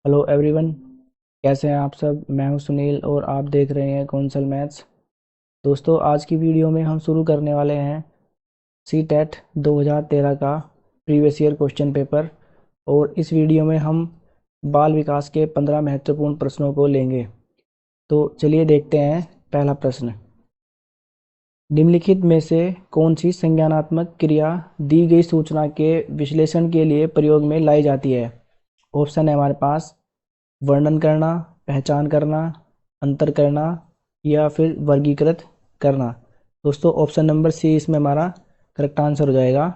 Hello everyone. कैसे हैं आप सब। मैं हूं सुनील और आप देख रहे हैं कौंसल मैथ्स। दोस्तों, आज की वीडियो में हम शुरू करने वाले हैं सी टेट 2013 का प्रीवियस ईयर क्वेश्चन पेपर। और इस वीडियो में हम बाल विकास के 15 महत्वपूर्ण प्रश्नों को लेंगे। तो चलिए देखते हैं पहला प्रश्न। निम्नलिखित में से कौन सी संज्ञानात्मक क्रिया दी गई सूचना के विश्लेषण के लिए प्रयोग में लाई जाती है। ऑप्शन है हमारे पास वर्णन करना, पहचान करना, अंतर करना या फिर वर्गीकृत करना। दोस्तों, ऑप्शन नंबर सी इसमें हमारा करेक्ट आंसर हो जाएगा,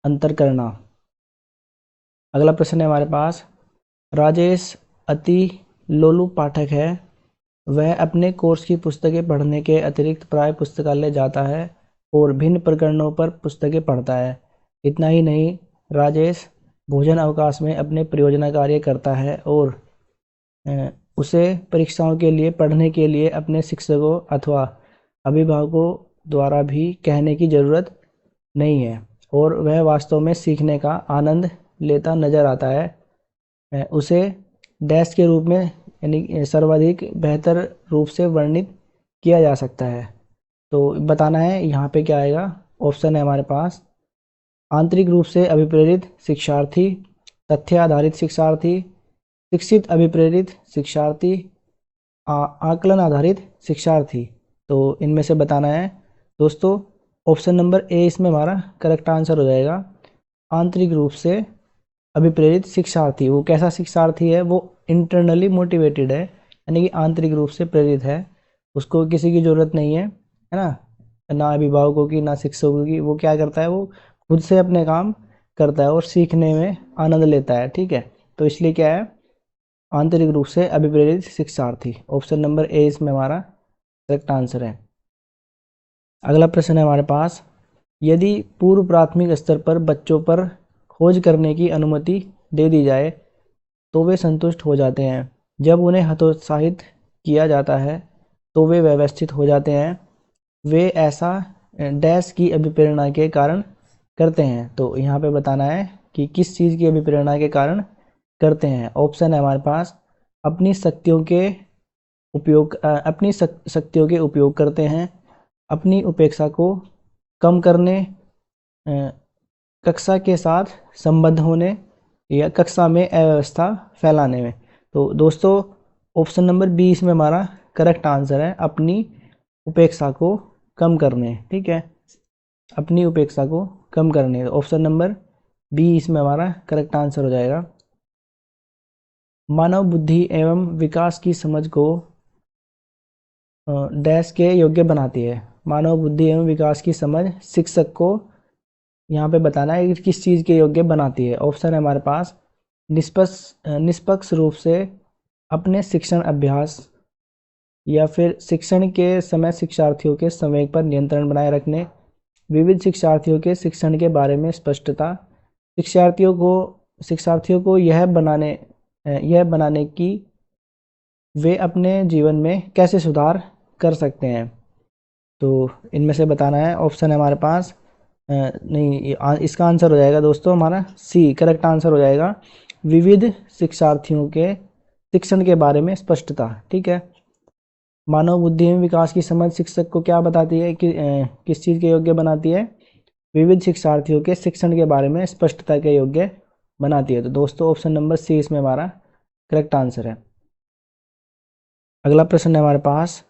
अंतर करना। अगला प्रश्न है हमारे पास। राजेश अति लोलुप पाठक है। वह अपने कोर्स की पुस्तकें पढ़ने के अतिरिक्त प्राय पुस्तकालय जाता है और भिन्न प्रकरणों पर पुस्तकें पढ़ता है। इतना ही नहीं, राजेश भोजन अवकाश में अपने परियोजना कार्य करता है और उसे परीक्षाओं के लिए पढ़ने के लिए अपने शिक्षकों अथवा अभिभावकों द्वारा भी कहने की ज़रूरत नहीं है और वह वास्तव में सीखने का आनंद लेता नजर आता है। उसे डैश के रूप में यानी सर्वाधिक बेहतर रूप से वर्णित किया जा सकता है। तो बताना है यहाँ पे क्या आएगा। ऑप्शन है हमारे पास आंतरिक रूप से अभिप्रेरित शिक्षार्थी, तथ्य आधारित शिक्षार्थी, शिक्षित अभिप्रेरित शिक्षार्थी, आकलन आधारित शिक्षार्थी। तो इनमें से बताना है दोस्तों। ऑप्शन नंबर ए इसमें हमारा करेक्ट आंसर हो जाएगा, आंतरिक रूप से अभिप्रेरित शिक्षार्थी। वो कैसा शिक्षार्थी है? वो इंटरनली मोटिवेटेड है, यानी कि आंतरिक रूप से प्रेरित है। उसको किसी की ज़रूरत नहीं है ना, ना अभिभावकों की ना शिक्षकों की। वो क्या करता है? वो खुद से अपने काम करता है और सीखने में आनंद लेता है। ठीक है, तो इसलिए क्या है? आंतरिक रूप से अभिप्रेरित शिक्षार्थी। ऑप्शन नंबर ए इसमें हमारा करेक्ट आंसर है। अगला प्रश्न है हमारे पास। यदि पूर्व प्राथमिक स्तर पर बच्चों पर खोज करने की अनुमति दे दी जाए तो वे संतुष्ट हो जाते हैं। जब उन्हें हतोत्साहित किया जाता है तो वे व्यवस्थित हो जाते हैं। वे ऐसा डैश की अभिप्रेरणा के कारण करते हैं। तो यहाँ पे बताना है कि किस चीज़ की अभिप्रेरणा के कारण करते हैं। ऑप्शन है हमारे पास अपनी शक्तियों के अपनी शक्तियों के उपयोग करते हैं, अपनी उपेक्षा को कम करने, कक्षा के साथ संबद्ध होने या कक्षा में अव्यवस्था फैलाने में। तो दोस्तों, ऑप्शन नंबर बी इसमें हमारा करेक्ट आंसर है, अपनी उपेक्षा को कम करने। ठीक है, अपनी उपेक्षा को कम करने। ऑप्शन नंबर बी इसमें हमारा करेक्ट आंसर हो जाएगा। मानव बुद्धि एवं विकास की समझ को डैश के योग्य बनाती है। मानव बुद्धि एवं विकास की समझ शिक्षक को यहाँ पे बताना है कि किस चीज़ के योग्य बनाती है। ऑप्शन है हमारे पास निष्पक्ष रूप से अपने शिक्षण अभ्यास या फिर शिक्षण के समय शिक्षार्थियों के संवेग पर नियंत्रण बनाए रखने, विविध शिक्षार्थियों के शिक्षण के बारे में स्पष्टता, शिक्षार्थियों को यह बनाने की वे अपने जीवन में कैसे सुधार कर सकते हैं। तो इनमें से बताना है। ऑप्शन है हमारे पास नहीं, इसका आंसर हो जाएगा दोस्तों हमारा सी करेक्ट आंसर हो जाएगा, विविध शिक्षार्थियों के शिक्षण के बारे में स्पष्टता। ठीक है, मानव बुद्धि एवं विकास की समझ शिक्षक को क्या बताती है कि किस चीज़ के योग्य बनाती है? विविध शिक्षार्थियों के शिक्षण के बारे में स्पष्टता के योग्य बनाती है। तो दोस्तों, ऑप्शन नंबर सी इसमें हमारा करेक्ट आंसर है। अगला प्रश्न है हमारे पास।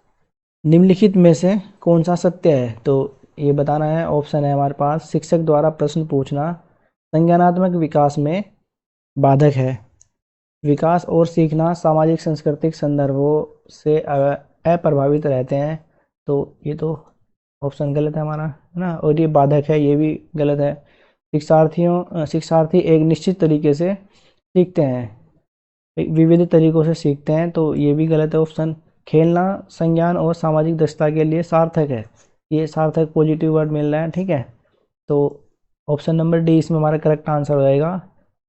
निम्नलिखित में से कौन सा सत्य है? तो ये बताना है। ऑप्शन है हमारे पास शिक्षक द्वारा प्रश्न पूछना संज्ञानात्मक विकास में बाधक है। विकास और सीखना सामाजिक सांस्कृतिक संदर्भों से अप्रभावित रहते हैं। तो ये तो ऑप्शन गलत है हमारा, है ना। और ये बाधक है, ये भी गलत है। शिक्षार्थी एक निश्चित तरीके से सीखते हैं, विविध तरीकों से सीखते हैं। तो ये भी गलत है ऑप्शन। खेलना संज्ञान और सामाजिक दक्षता के लिए सार्थक है। ये सार्थक पॉजिटिव वर्ड मिल रहा है। ठीक है, तो ऑप्शन नंबर डी इसमें हमारा करेक्ट आंसर हो जाएगा।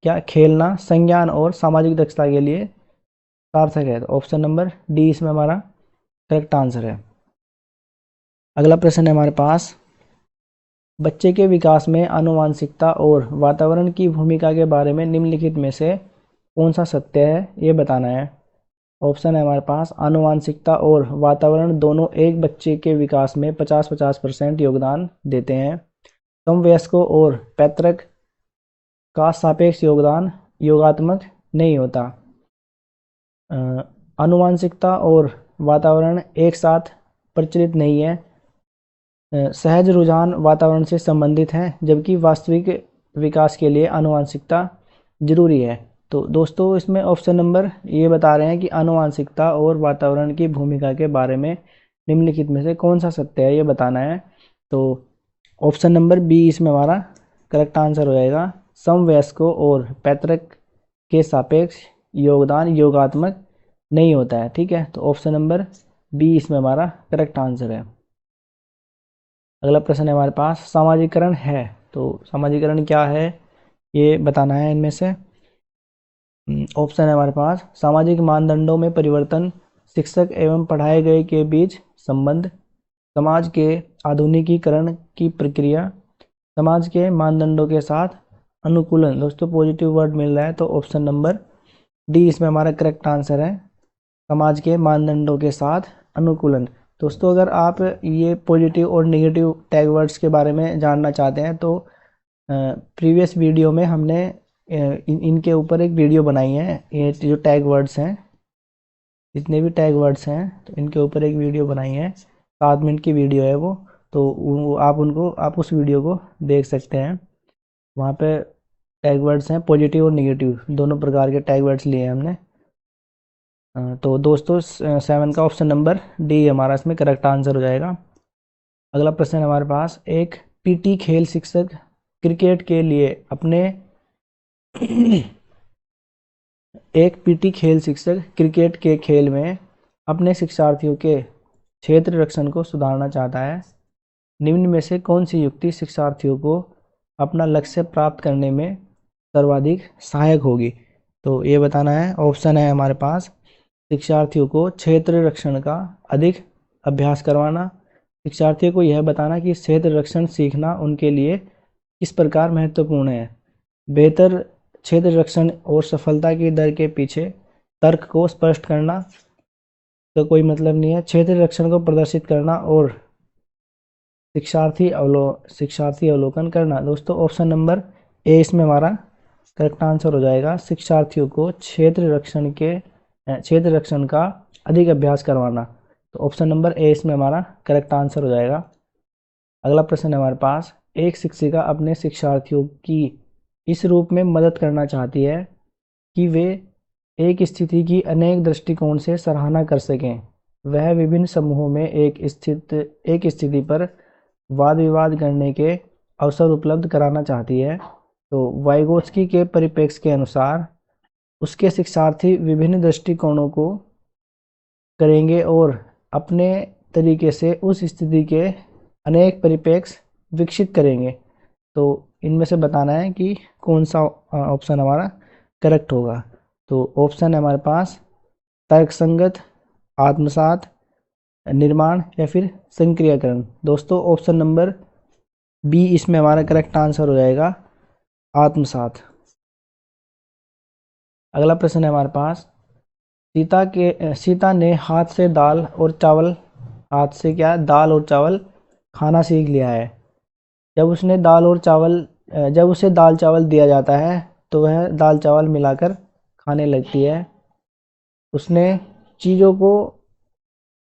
क्या? खेलना संज्ञान और सामाजिक दक्षता के लिए सार्थक है। तो ऑप्शन नंबर डी इसमें हमारा करेक्ट आंसर है। अगला प्रश्न है हमारे पास। बच्चे के विकास में आनुवांशिकता और वातावरण की भूमिका के बारे में निम्नलिखित में से कौन सा सत्य है ये बताना है। ऑप्शन है हमारे पास, आनुवांशिकता और वातावरण दोनों एक बच्चे के विकास में 50-50% योगदान देते हैं। समवयस्कों और पैतृक का सापेक्ष योगदान योगात्मक नहीं होता। आनुवांशिकता और वातावरण एक साथ प्रचलित नहीं है। सहज रुझान वातावरण से संबंधित हैं, जबकि वास्तविक विकास के लिए आनुवांशिकता जरूरी है। तो दोस्तों इसमें ऑप्शन नंबर ये बता रहे हैं कि आनुवांशिकता और वातावरण की भूमिका के बारे में निम्नलिखित में से कौन सा सत्य है ये बताना है। तो ऑप्शन नंबर बी इसमें हमारा करेक्ट आंसर हो जाएगा। समवयस्कों और पैतृक के सापेक्ष योगदान योगात्मक नहीं होता है। ठीक है, तो ऑप्शन नंबर बी इसमें हमारा करेक्ट आंसर है। अगला प्रश्न है हमारे पास, सामाजिकरण है, तो सामाजिकरण क्या है ये बताना है इनमें से। ऑप्शन है हमारे पास, सामाजिक मानदंडों में परिवर्तन, शिक्षक एवं पढ़ाए गए के बीच संबंध, समाज के आधुनिकीकरण की प्रक्रिया, समाज के मानदंडों के साथ अनुकूलन। दोस्तों पॉजिटिव वर्ड मिल रहा है, तो ऑप्शन नंबर डी इसमें हमारा करेक्ट आंसर है, समाज के मानदंडों के साथ अनुकूलन। दोस्तों अगर आप ये पॉजिटिव और नेगेटिव टैग वर्ड्स के बारे में जानना चाहते हैं तो प्रीवियस वीडियो में हमने इनके ऊपर एक वीडियो बनाई है। ये जो टैग वर्ड्स हैं, जितने भी टैग वर्ड्स हैं, तो इनके ऊपर एक वीडियो बनाई है, 7 मिनट की वीडियो है वो। तो आप उस वीडियो को देख सकते हैं। वहाँ पे टैग वर्ड्स हैं, पॉजिटिव और नेगेटिव दोनों प्रकार के टैग वर्ड्स लिए हैं हमने। तो दोस्तों 7 का ऑप्शन नंबर डी हमारा इसमें करेक्ट आंसर हो जाएगा। अगला प्रश्न है हमारे पास, एक पीटी खेल शिक्षक क्रिकेट के लिए अपने एक पीटी खेल शिक्षक क्रिकेट के खेल में अपने शिक्षार्थियों के क्षेत्र रक्षण को सुधारना चाहता है। निम्न में से कौन सी युक्ति शिक्षार्थियों को अपना लक्ष्य प्राप्त करने में सर्वाधिक सहायक होगी? तो ये बताना है। ऑप्शन है हमारे पास, शिक्षार्थियों को क्षेत्र रक्षण का अधिक अभ्यास करवाना, शिक्षार्थियों को यह बताना कि क्षेत्र रक्षण सीखना उनके लिए किस प्रकार महत्वपूर्ण है, बेहतर क्षेत्र रक्षण और सफलता की दर के पीछे तर्क को स्पष्ट करना, तो कोई मतलब नहीं है, क्षेत्र रक्षण को प्रदर्शित करना और शिक्षार्थी अवलोकन करना। दोस्तों ऑप्शन नंबर ए इसमें हमारा करेक्ट आंसर हो जाएगा, शिक्षार्थियों को क्षेत्र रक्षण का अधिक अभ्यास करवाना। तो ऑप्शन नंबर ए इसमें हमारा करेक्ट आंसर हो जाएगा। अगला प्रश्न है हमारे पास, एक शिक्षिका अपने शिक्षार्थियों की इस रूप में मदद करना चाहती है कि वे एक स्थिति की अनेक दृष्टिकोण से सराहना कर सकें। वह विभिन्न समूहों में एक स्थिति पर वाद विवाद करने के अवसर उपलब्ध कराना चाहती है। तो वाइगोत्स्की के परिप्रेक्ष्य के अनुसार उसके शिक्षार्थी विभिन्न दृष्टिकोणों को करेंगे और अपने तरीके से उस स्थिति के अनेक परिप्रेक्ष्य विकसित करेंगे। तो इनमें से बताना है कि कौन सा ऑप्शन हमारा करेक्ट होगा। तो ऑप्शन है हमारे पास, तर्कसंगत, आत्मसात, निर्माण या फिर संक्रियाकरण। दोस्तों ऑप्शन नंबर बी इसमें हमारा करेक्ट आंसर हो जाएगा, आत्मसात। अगला प्रश्न है हमारे पास, सीता ने हाथ से दाल और चावल खाना सीख लिया है। जब उसे दाल चावल दिया जाता है तो वह दाल चावल मिलाकर खाने लगती है। उसने चीज़ों को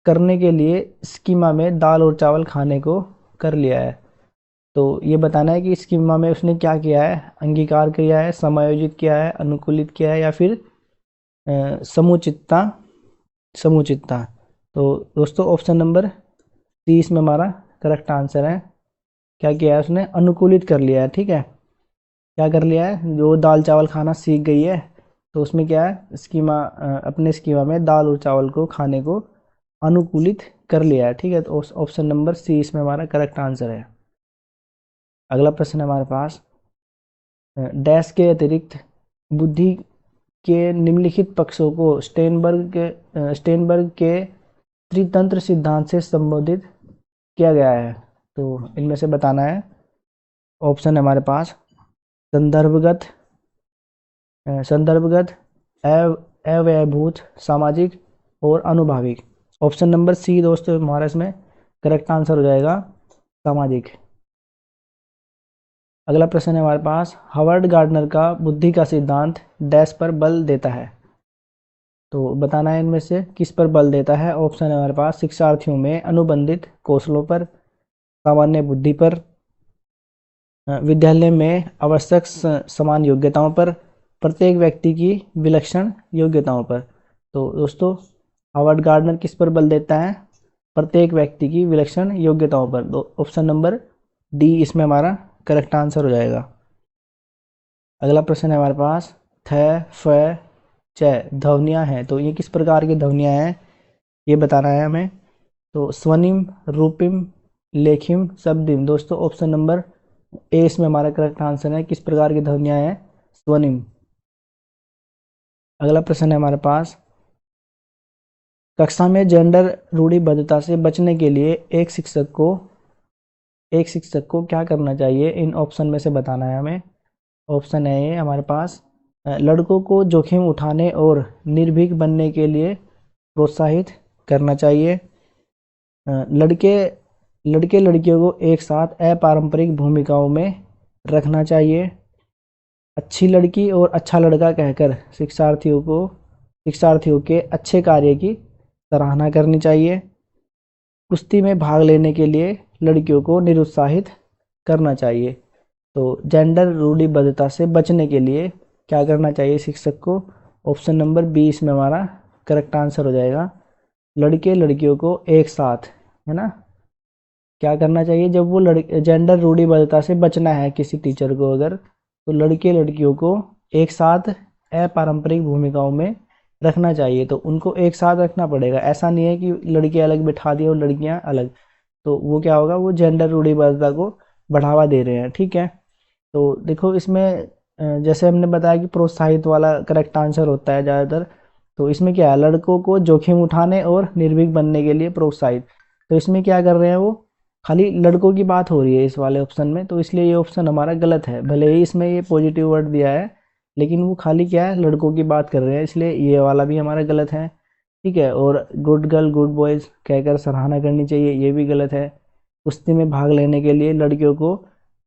करने के लिए स्कीमा में दाल और चावल खाने को कर लिया है। तो ये बताना है कि स्कीमा में उसने क्या किया है, अंगीकार किया है, समायोजित किया है, अनुकूलित किया है या फिर समुचितता। तो दोस्तों ऑप्शन नंबर सी इसमें हमारा करेक्ट आंसर है। क्या किया है उसने, अनुकूलित कर लिया है। ठीक है, क्या कर लिया है, जो दाल चावल खाना सीख गई है तो उसमें क्या है, अपने स्कीमा में दाल और चावल को खाने को अनुकूलित कर लिया है। ठीक है, तो ऑप्शन नंबर सी इसमें हमारा करेक्ट आंसर है। अगला प्रश्न है हमारे पास, डैश के अतिरिक्त बुद्धि के निम्नलिखित पक्षों को स्टेनबर्ग के त्रितंत्र सिद्धांत से संबोधित किया गया है। तो इनमें से बताना है। ऑप्शन है हमारे पास, संदर्भगत, अव्ययभूत, सामाजिक और अनुभाविक। ऑप्शन नंबर सी दोस्तों हमारा इसमें करेक्ट आंसर हो जाएगा, सामाजिक। अगला प्रश्न है हमारे पास, हावर्ड गार्डनर का बुद्धि का सिद्धांत डैश पर बल देता है। तो बताना है इनमें से किस पर बल देता है। ऑप्शन है हमारे पास, शिक्षार्थियों में अनुबंधित कौशलों पर, सामान्य बुद्धि पर, विद्यालय में आवश्यक समान योग्यताओं पर, प्रत्येक व्यक्ति की विलक्षण योग्यताओं पर। तो दोस्तों हावर्ड गार्डनर किस पर बल देता है, प्रत्येक व्यक्ति की विलक्षण योग्यताओं पर। तो ऑप्शन नंबर डी इसमें हमारा करेक्ट आंसर हो जाएगा। अगला प्रश्न है हमारे पास, थ फ च ध्वनियाँ हैं, तो ये किस प्रकार की ध्वनियाँ हैं ये बताना है हमें। तो स्वनिम, रूपिम, लेखिम, शब्दिम। दोस्तों ऑप्शन नंबर ए इसमें हमारा करेक्ट आंसर है, किस प्रकार की ध्वनियाँ हैं, स्वनिम। अगला प्रश्न है हमारे पास, कक्षा में जेंडर रूढ़िबद्धता से बचने के लिए एक शिक्षक को क्या करना चाहिए, इन ऑप्शन में से बताना है हमें। ऑप्शन है ये हमारे पास, लड़कों को जोखिम उठाने और निर्भीक बनने के लिए प्रोत्साहित करना चाहिए। लड़के लड़कियों को एक साथ अपारंपरिक भूमिकाओं में रखना चाहिए। अच्छी लड़की और अच्छा लड़का कहकर शिक्षार्थियों के अच्छे कार्य की सराहना करनी चाहिए। कुश्ती में भाग लेने के लिए लड़कियों को निरुत्साहित करना चाहिए। तो जेंडर रूढ़िबद्धता से बचने के लिए क्या करना चाहिए शिक्षक को। ऑप्शन नंबर बी इसमें हमारा करेक्ट आंसर हो जाएगा, लड़के लड़कियों को एक साथ, है ना, क्या करना चाहिए जब वो जेंडर रूढ़िबद्धता से बचना है किसी टीचर को अगर, तो लड़के लड़कियों को एक साथ अपारंपरिक भूमिकाओं में रखना चाहिए। तो उनको एक साथ रखना पड़ेगा, ऐसा नहीं है कि लड़के अलग बिठा दिए और लड़कियां अलग, तो वो क्या होगा, वो जेंडर रूढ़िबद्धता को बढ़ावा दे रहे हैं। ठीक है, तो देखो इसमें जैसे हमने बताया कि प्रोत्साहित वाला करेक्ट आंसर होता है ज़्यादातर, तो इसमें क्या है, लड़कों को जोखिम उठाने और निर्भीक बनने के लिए प्रोत्साहित। तो इसमें क्या कर रहे हैं, वो खाली लड़कों की बात हो रही है इस वाले ऑप्शन में, तो इसलिए ये ऑप्शन हमारा गलत है। भले ही इसमें ये पॉजिटिव वर्ड दिया है, लेकिन वो खाली क्या है, लड़कों की बात कर रहे हैं, इसलिए ये वाला भी हमारा गलत है। ठीक है, और गुड गर्ल गुड बॉयज़ कहकर सराहना करनी चाहिए, ये भी गलत है। कुश्ती में भाग लेने के लिए लड़कियों को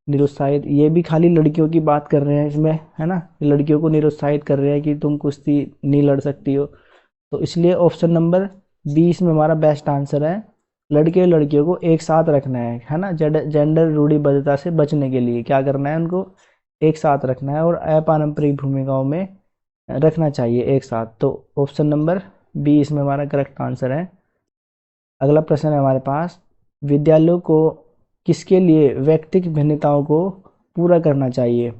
निरुत्साहित, ये भी खाली लड़कियों की बात कर रहे हैं इसमें, है ना, लड़कियों को निरुत्साहित कर रहे हैं कि तुम कुश्ती नहीं लड़ सकती हो। तो इसलिए ऑप्शन नंबर बी इसमें हमारा बेस्ट आंसर है, लड़के लड़कियों को एक साथ रखना है ना, जेंडर रूढ़िबद्धता से बचने के लिए क्या करना है, उनको एक साथ रखना है और अपारंपरिक भूमिकाओं में रखना चाहिए एक साथ। तो ऑप्शन नंबर बी इसमें हमारा करेक्ट आंसर है। अगला प्रश्न है हमारे पास, विद्यालयों को किसके लिए व्यक्तिगत भिन्नताओं को पूरा करना चाहिए।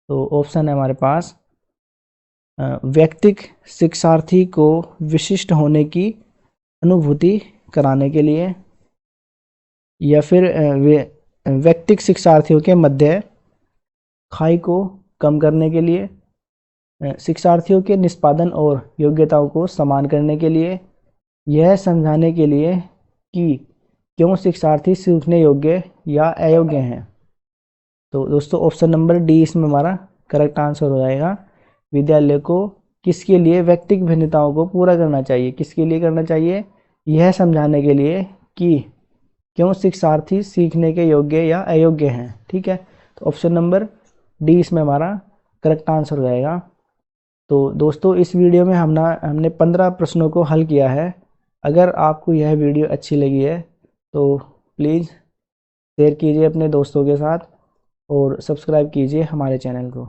तो ऑप्शन है हमारे पास, व्यक्तिगत शिक्षार्थी को विशिष्ट होने की अनुभूति कराने के लिए, या फिर व्यक्तिगत शिक्षार्थियों के मध्य खाई को कम करने के लिए, शिक्षार्थियों के निष्पादन और योग्यताओं को समान करने के लिए, यह समझाने के लिए कि क्यों शिक्षार्थी सीखने योग्य या अयोग्य हैं। तो दोस्तों ऑप्शन नंबर डी इसमें हमारा करेक्ट आंसर हो जाएगा, विद्यालय को किसके लिए व्यक्तिगत भिन्नताओं को पूरा करना चाहिए, किसके लिए करना चाहिए, यह समझाने के लिए कि क्यों शिक्षार्थी सीखने के योग्य या अयोग्य हैं। ठीक है, तो ऑप्शन नंबर डी इसमें हमारा करेक्ट आंसर हो जाएगा। तो दोस्तों इस वीडियो में हमने 15 प्रश्नों को हल किया है। अगर आपको यह वीडियो अच्छी लगी है तो प्लीज़ शेयर कीजिए अपने दोस्तों के साथ और सब्सक्राइब कीजिए हमारे चैनल को।